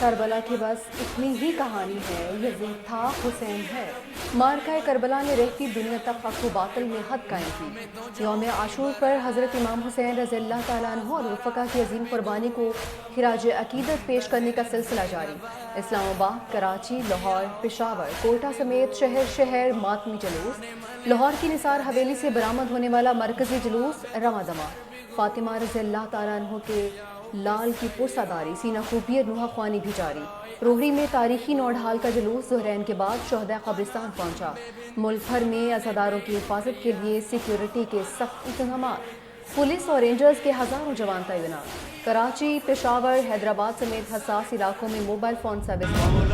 کربلا کی بس اتنی ہی کہانی ہے، یزید تھا، حسین ہے۔ مارکہ کربلا نے رہتی دنیا تک حق و باطل میں حد قائم کی۔ یوم عاشور پر حضرت امام حسین رضی اللہ تعالیٰ عنہ اور رفقا کی عظیم قربانی کو خراج عقیدت پیش کرنے کا سلسلہ جاری۔ اسلام آباد، کراچی، لاہور، پشاور، کوئٹہ سمیت شہر شہر ماتمی جلوس۔ لاہور کی نثار حویلی سے برآمد ہونے والا مرکزی جلوس رواں دواں۔ فاطمہ رضی اللہ تعالیٰ عنہ کے لال کی پرساداری، سینہ کوبی اور نوحہ خوانی بھی جاری۔ روہڑی میں تاریخی نوڈھال کا جلوس ظہرین کے بعد شہداء قبرستان پہنچا۔ ملک بھر میں عزاداروں کی حفاظت کے لیے سیکیورٹی کے سخت انتظامات، پولیس اور رینجرز کے ہزاروں جوان تعینات۔ کراچی، پشاور، حیدرآباد سمیت حساس علاقوں میں موبائل فون سروس بند۔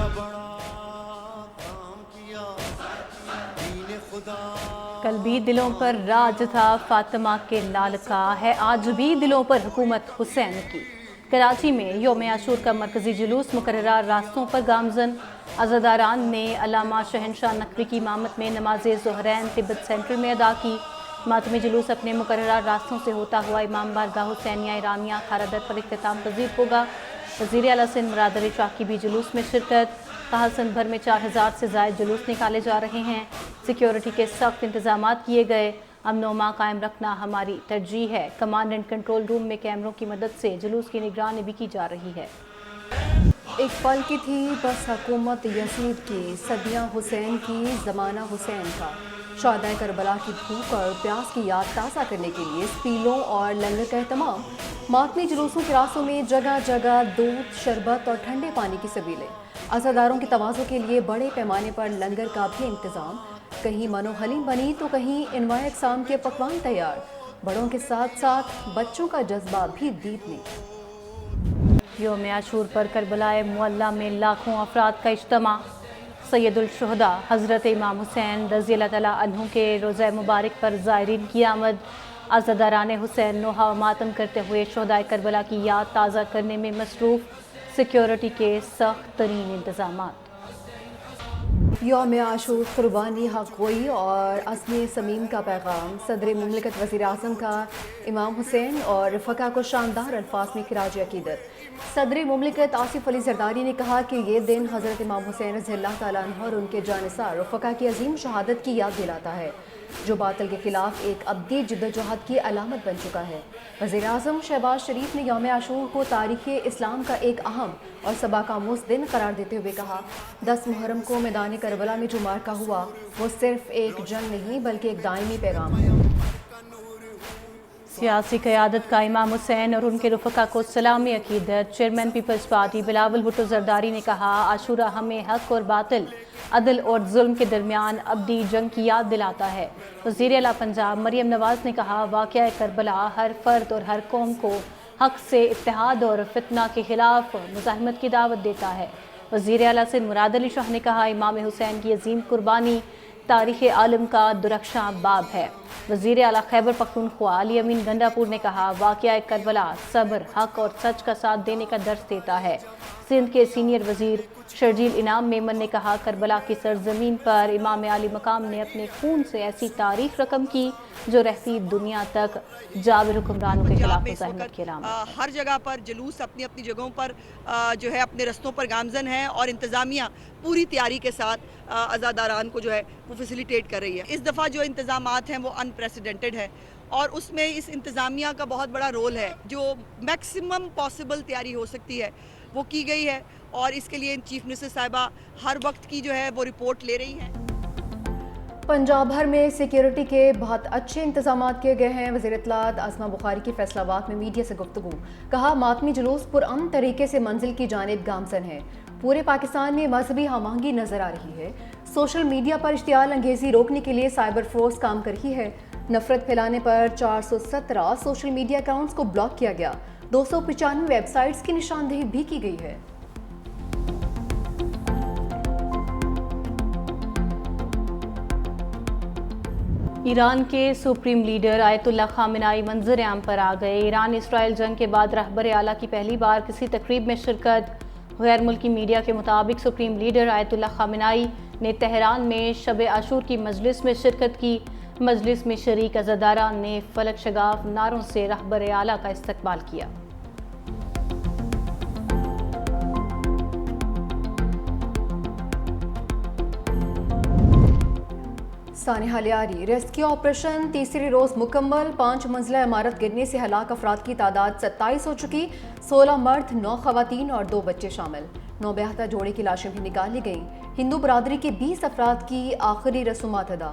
کل بھی دلوں پر راج تھا فاطمہ کے لال کا، ہے آج بھی دلوں پر حکومت حسین کی۔ کراچی میں یوم عاشور کا مرکزی جلوس مقررہ راستوں پر گامزن۔ عزاداران نے علامہ شہنشاہ نقوی کی امامت میں نماز ظہرین تبت سینٹر میں ادا کی۔ ماتمی جلوس اپنے مقررہ راستوں سے ہوتا ہوا امام بارگاہ حسینیہ ایرانیہ خاردت پر اختتام پذیر ہوگا۔ وزیر اعلیٰ سندھ مراد علی شاہ کی بھی جلوس میں شرکت۔ کہا سندھ بھر میں 4000 سے زائد جلوس نکالے جا رہے ہیں۔ سیکیورٹی کے سخت انتظامات کیے گئے۔ امن و امان قائم رکھنا ہماری ترجیح ہے۔ کمانڈ اینڈ کنٹرول روم میں کیمروں کی مدد سے جلوس کی نگرانی بھی کی جا رہی ہے۔ ایک پل کی تھی بس حکومت یزید کی، صدیاں حسین کی، زمانہ حسین کا۔ شہدائے کربلا کی بھوک اور پیاس کی یاد تازہ کرنے کے لیے اسپیلوں اور لنگر کا اہتمام۔ ماتمی جلوسوں کے راستوں میں جگہ جگہ دودھ، شربت اور ٹھنڈے پانی کی سبیلیں۔ عزاداروں کی تواضع کے لیے بڑے پیمانے پر لنگر کا بھی انتظام۔ کہیں منو حلیم بنی تو کہیں انواع اقسام کے پکوان تیار۔ بڑوں کے ساتھ ساتھ بچوں کا جذبہ بھی دید میں۔ یوم عاشور پر کربلا معلیٰ میں لاکھوں افراد کا اجتماع۔ سید الشہداء حضرت امام حسین رضی اللہ تعالیٰ عنہ کے روضہ مبارک پر زائرین کی آمد۔ عزاداران حسین نوحہ و ماتم کرتے ہوئے شہدائے کربلا کی یاد تازہ کرنے میں مصروف۔ سیکیورٹی کے سخت ترین انتظامات۔ یوم عاشور قربانی، حق گوئی اور عزم صمیم کا پیغام۔ صدر مملکت وزیر اعظم کا امام حسین اور رفقا کو شاندار الفاظ میں خراج عقیدت۔ صدر مملکت آصف علی زرداری نے کہا کہ یہ دن حضرت امام حسین رضی اللہ تعالیٰ عنہ اور ان کے جانثار رفقا کی عظیم شہادت کی یاد دلاتا ہے، جو باطل کے خلاف ایک ابدی جدوجہد کی علامت بن چکا ہے۔ وزیر اعظم شہباز شریف نے یوم عاشور کو تاریخ اسلام کا ایک اہم اور سبق آموز دن قرار دیتے ہوئے کہا، 10 محرم کو میدان کربلا میں جو مارکہ ہوا وہ صرف ایک جنگ نہیں بلکہ ایک دائمی پیغام ہے۔ سیاسی قیادت کا امام حسین اور ان کے رفقا کو سلامی عقیدت۔ چیئرمین پیپلز پارٹی بلاول بھٹو زرداری نے کہا، عاشورہ ہمیں حق اور باطل، عدل اور ظلم کے درمیان ابدی جنگ کی یاد دلاتا ہے۔ وزیر اعلیٰ پنجاب مریم نواز نے کہا، واقعہ کربلا ہر فرد اور ہر قوم کو حق سے اتحاد اور فتنہ کے خلاف مزاحمت کی دعوت دیتا ہے۔ وزیر اعلیٰ سندھ مراد علی شاہ نے کہا، امام حسین کی عظیم قربانی تاریخ عالم کا درخشاں باب ہے۔ وزیر اعلیٰ خیبر پختونخوا علی امین گنڈاپور نے کہا، واقعہ کربلا صبر، حق اور سچ کا ساتھ دینے کا درس دیتا ہے۔ سندھ کے سینئر وزیر شرجیل انعام میمن نے کہا، کربلا کی سرزمین پر امام عالی مقام نے اپنے خون سے ایسی تاریخ رقم کی جو رہتی دنیا تک جابر حکمرانوں کے خلاف مزاحمت کی علامت۔ ہر جگہ پر جلوس اپنی اپنی جگہوں پر جو ہے اپنے رستوں پر گامزن ہے اور انتظامیہ پوری تیاری کے ساتھ عزاداران کو جو ہے وہ فیسیلیٹیٹ کر رہی ہے۔ اس دفعہ جو انتظامات ہیں وہ انپریسیڈنٹڈ ہے اور اس میں اس انتظامیہ کا بہت بڑا رول ہے۔ جو میکسیمم پاسبل تیاری ہو سکتی ہے وہ کی گئی ہے اور اس کے لیے چیف منسٹر صاحبہ ہر وقت کی جو ہے وہ رپورٹ لے رہی ہیں۔ پنجاب بھر میں سیکیورٹی کے بہت اچھے انتظامات کیے گئے ہیں۔ وزیر اطلاعات عاصمہ بخاری کی فیصل آباد میں میڈیا سے گفتگو، کہا ماتمی جلوس پرامن طریقے سے منزل کی جانب گامزن ہے۔ پورے پاکستان میں مذہبی ہم آہنگی نظر آ رہی ہے۔ سوشل میڈیا پر اشتعال انگیزی روکنے کے لیے سائبر فورس کام کر رہی ہے۔ نفرت پھیلانے پر 417 سوشل میڈیا اکاؤنٹس کو بلاک کیا گیا۔ 295 ویب سائٹس کی نشاندہی بھی کی گئی ہے۔ ایران کے سپریم لیڈر آیت اللہ خامنائی منظر عام پر آ گئے۔ ایران اسرائیل جنگ کے بعد رہبر اعلیٰ کی پہلی بار کسی تقریب میں شرکت۔ غیر ملکی میڈیا کے مطابق سپریم لیڈر آیت اللہ خامنائی نے تہران میں شب عاشور کی مجلس میں شرکت کی۔ مجلس میں شریک عزاداران نے فلک شگاف نعروں سے رہبر اعلیٰ کا استقبال کیا۔ سانحہ لیاری ریسکیو آپریشن تیسری روز مکمل 5 منزلہ عمارت گرنے سے ہلاک افراد کی تعداد 27 ہو چکی 16 مرد 9 خواتین اور 2 بچے شامل 9 بیاہتا جوڑے کی لاشیں بھی نکالی گئیں ہندو برادری کے 20 افراد کی آخری رسومات ادا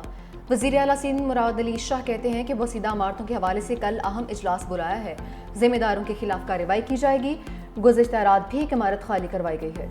وزیر اعلیٰ سندھ مراد علی شاہ کہتے ہیں کہ بوسیدہ عمارتوں کے حوالے سے کل اہم اجلاس بلایا ہے ذمہ داروں کے خلاف کارروائی کی جائے گی گزشتہ رات بھی ایک عمارت خالی کروائی گئی ہے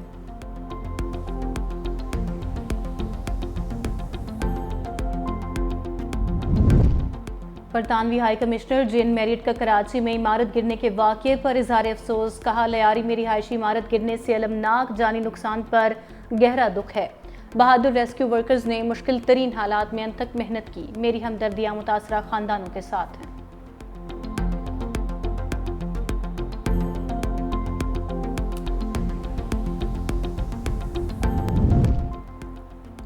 برطانوی ہائی کمشنر جین میریٹ کا کراچی میں عمارت گرنے کے واقعے پر اظہار افسوس کہا لیاری میں رہائشی عمارت گرنے سے المناک جانی نقصان پر گہرا دکھ ہے بہادر ریسکیو ورکرز نے مشکل ترین حالات میں انتھک محنت کی میری ہمدردیاں متاثرہ خاندانوں کے ساتھ ہیں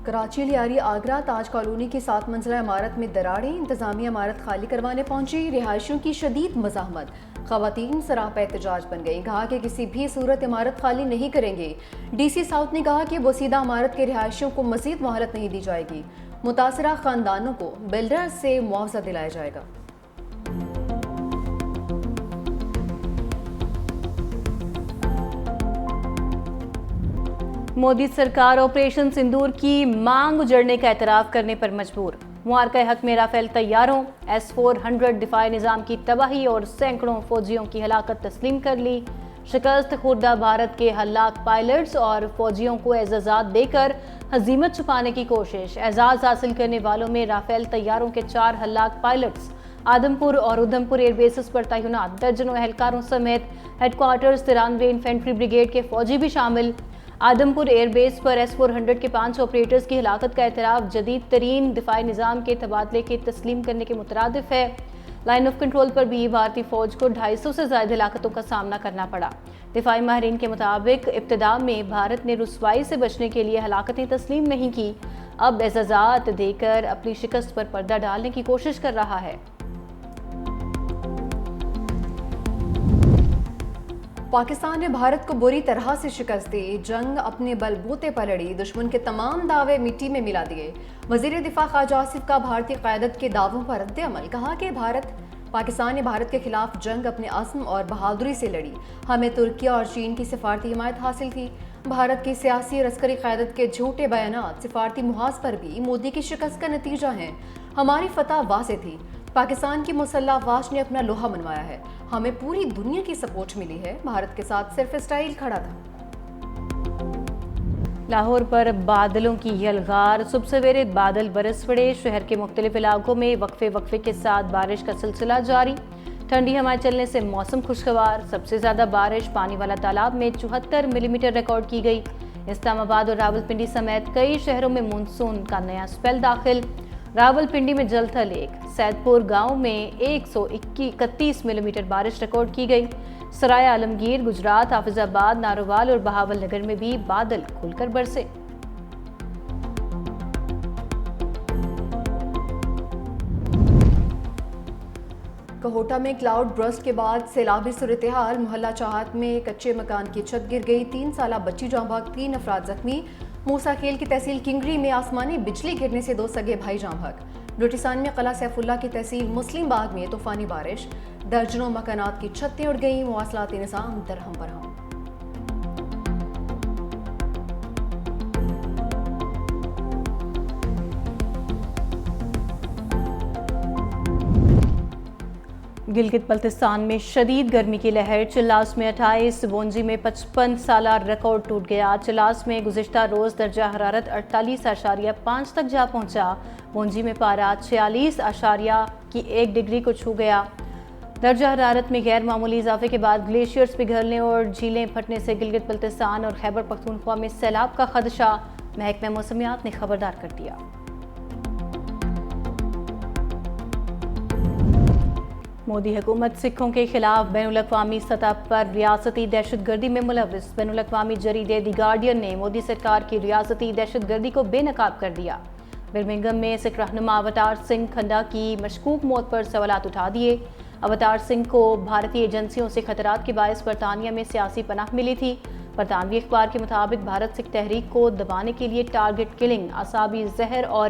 کراچی لیاری آگرہ تاج کالونی کی 7 منزلہ عمارت میں دراڑیں انتظامیہ عمارت خالی کروانے پہنچی رہائشیوں کی شدید مزاحمت خواتین سراپا احتجاج بن گئیں کہا کہ کسی بھی صورت عمارت خالی نہیں کریں گے ڈی سی ساؤتھ نے کہا کہ بوسیدہ عمارت کے رہائشیوں کو مزید مہلت نہیں دی جائے گی متاثرہ خاندانوں کو بلڈر سے معاوضہ دلایا جائے گا مودی سرکار آپریشن سندور کی مانگ اجڑنے کا اعتراف کرنے پر مجبور معرکہ حق میں رافیل طیاروں S-400 دفاعی نظام کی تباہی اور سینکڑوں فوجیوں کی ہلاکت تسلیم کر لی شکست خوردہ بھارت کے ہلاک پائلٹس اور فوجیوں کو اعزازات دے کر ہزیمت چھپانے کی کوشش اعزاز حاصل کرنے والوں میں رافیل طیاروں کے 4 ہلاک پائلٹس آدمپور اور ادھمپور ایئر بیسز پر تعینات درجنوں اہلکاروں سمیت ہیڈ کوارٹرز 93 انفینٹری بریگیڈ کے فوجی بھی شامل آدمپور ایئر بیس پر S-400 کے 5 آپریٹرز کی ہلاکت کا اعتراف جدید ترین دفاعی نظام کے تبادلے کے تسلیم کرنے کے مترادف ہے لائن آف کنٹرول پر بھی بھارتی فوج کو 250 سے زائد ہلاکتوں کا سامنا کرنا پڑا دفاعی ماہرین کے مطابق ابتدا میں بھارت نے رسوائی سے بچنے کے لیے ہلاکتیں تسلیم نہیں کی اب اعزازات دے کر اپنی شکست پر پردہ ڈالنے کی کوشش کر رہا ہے پاکستان نے بھارت کو بری طرح سے شکست دی جنگ اپنے بل بوتے پر لڑی دشمن کے تمام دعوے مٹی میں ملا دیے وزیر دفاع خواجہ آصف کا بھارتی قیادت کے دعووں پر رد عمل کہا کہ پاکستان نے بھارت کے خلاف جنگ اپنے عزم اور بہادری سے لڑی ہمیں ترکی اور چین کی سفارتی حمایت حاصل تھی بھارت کی سیاسی اور عسکری قیادت کے جھوٹے بیانات سفارتی محاذ پر بھی مودی کی شکست کا نتیجہ ہیں ہماری فتح واضح تھی پاکستان کی مسلح افواج نے اپنا لوہا منوایا ہے ہمیں پوری دنیا کی سپورٹ ملی ہے بھارت کے ساتھ صرف اسٹائل کھڑا تھا لاہور پر بادلوں کی یلغار صبح سویرے بادل برس پڑے شہر کے مختلف علاقوں میں وقفے کے ساتھ بارش کا سلسلہ جاری ٹھنڈی ہوائیں چلنے سے موسم خوشگوار سب سے زیادہ بارش پانی والا تالاب میں 74 ملی میٹر ریکارڈ کی گئی اسلام آباد اور راولپنڈی سمیت کئی شہروں میں مونسون کا نیا سپیل داخل راولپنڈی میں جل تھل ایک سید پور گاؤں میں 131 ملی میٹر بارش ریکارڈ کی گئی سرائے عالمگیر گجرات حافظ آباد ناروال اور بہاول نگر میں بھی بادل کھل کر برسے کہوٹہ میں کلاؤڈ برسٹ کے بعد سیلابی صورتحال محلہ چاہت میں کچے مکان کی چھت گر گئی 3 سالہ بچی جاں بحق 3 افراد زخمی موسیٰ خیل کی تحصیل کنگری میں آسمانی بجلی گرنے سے 2 سگے بھائی جاں بحق بلوچستان میں قلعہ سیف اللہ کی تحصیل مسلم باغ میں طوفانی بارش درجنوں مکانات کی چھتیں اڑ گئیں مواصلاتی نظام درہم برہم گلگت بلتستان میں شدید گرمی کی لہر چلاس میں 28 بونجی میں 55 سالہ ریکارڈ ٹوٹ گیا چلاس میں گزشتہ روز درجہ حرارت 48.5 تک جا پہنچا بونجی میں پارہ 46.1 ڈگری کو چھو گیا درجہ حرارت میں غیر معمولی اضافے کے بعد گلیشیئرز پگھلنے اور جھیلیں پھٹنے سے گلگت بلتستان اور خیبر پختونخوا میں سیلاب کا خدشہ محکمہ موسمیات نے خبردار کر دیا مودی حکومت سکھوں کے خلاف بین الاقوامی سطح پر ریاستی دہشت گردی میں ملوث بین الاقوامی جریدے دی گارڈین نے مودی سرکار کی ریاستی دہشت گردی کو بے نقاب کر دیا برمنگھم میں سکھ رہنما اوتار سنگھ کھنڈا کی مشکوک موت پر سوالات اٹھا دیے اوتار سنگھ کو بھارتی ایجنسیوں سے خطرات کے باعث برطانیہ میں سیاسی پناہ ملی تھی برطانوی اخبار کے مطابق بھارت سکھ تحریک کو دبانے کے لیے ٹارگٹ کلنگ اعصابی زہر اور